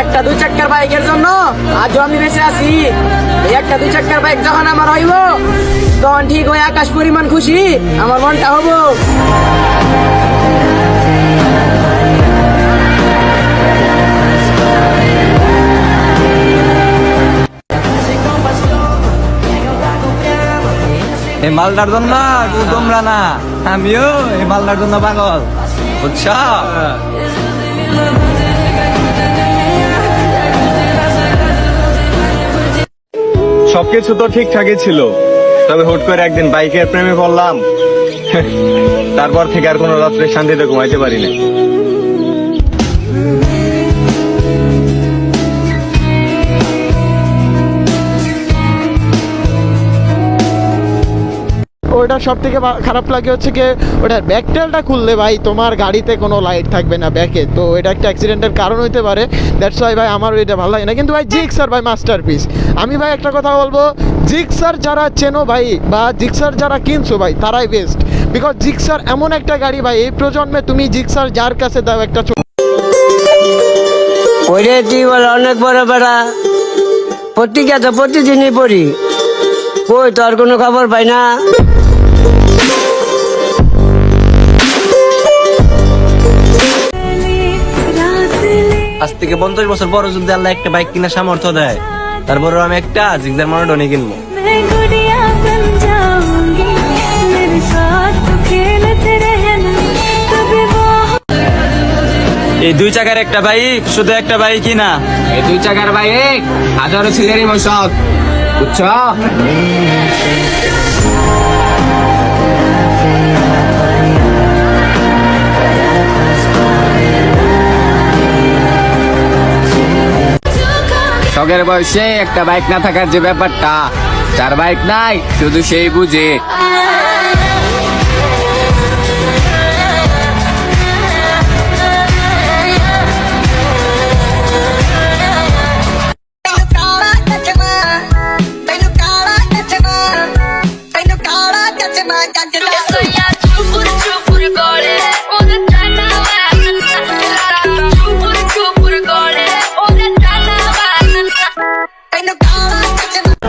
একটা 2 চাকার বাইকের জন্য আজও আমি বেঁচে আছি। এই একটা 2 চাকার বাইক যখন আমার হইব, তখন ঠিক হয়ে আকাশ পরিমাণ খুশি আমার মনটা হবো। এই মালটার জন্য তোমরা না, আমিও এই মালটার জন্য পাগল, বুঝছ? সবকিছু তো ঠিকঠাকই ছিল, তবে হুট করে একদিন বাইকের প্রেমে পড়লাম। তারপর থেকে আর কোনো রাত্রে শান্তিতে ঘুমাইতে পারি না। ওটা সব থেকে খারাপ লাগে হচ্ছে কি, ওটার ব্যাকটেলটা খুললে ভাই তোমার গাড়িতে কোনো লাইট থাকবে না ব্যাকে, তো এটা একটা অ্যাক্সিডেন্টের কারণ হতে পারে। দ্যাটস ওয়াই ভাই আমার ওইটা ভালো লাগে না। কিন্তু ভাই জিক্সার ভাই মাস্টারপিস। আমি ভাই একটা কথা বলবো, জিক্সার যারা চেনো ভাই বা জিক্সার যারা কিনছো ভাই, তারাই বেস্ট। বিকজ জিক্সার এমন একটা গাড়ি ভাই, এই প্রজন্মে তুমি জিক্সার যার কাছে দাও একটা ওইরে তুই বল অনেক বড় বেড়া, পত্রিকা তো প্রতিদিনই পড়ি, কই তোর কোনো খবর পাই না। আজ থেকে 50 বছর পর যদি আল্লাহ একটা বাইক কিনা সামর্থ্য দেয়, তারপরেও আমি একটা জিক্সার মনোটনে কিনবো। এই 2 চাকার একটা বাইক শুধু একটা বাইকই না, এই 2 চাকার বাইক হাজারো ছেলেরই মশক, বুঝছ? শখের বয়সে একটা বাইক না থাকার যে ব্যাপারটা, যার বাইক নাই শুধু সেই বুঝে।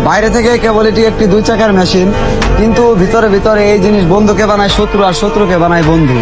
বাইরে থেকে কেবল এটি একটি 2 চাকার মেশিন, কিন্তু ভিতরে ভিতরে এই জিনিস বন্ধুকে বানায় শত্রু, আর শত্রুকে বানায় বন্ধু।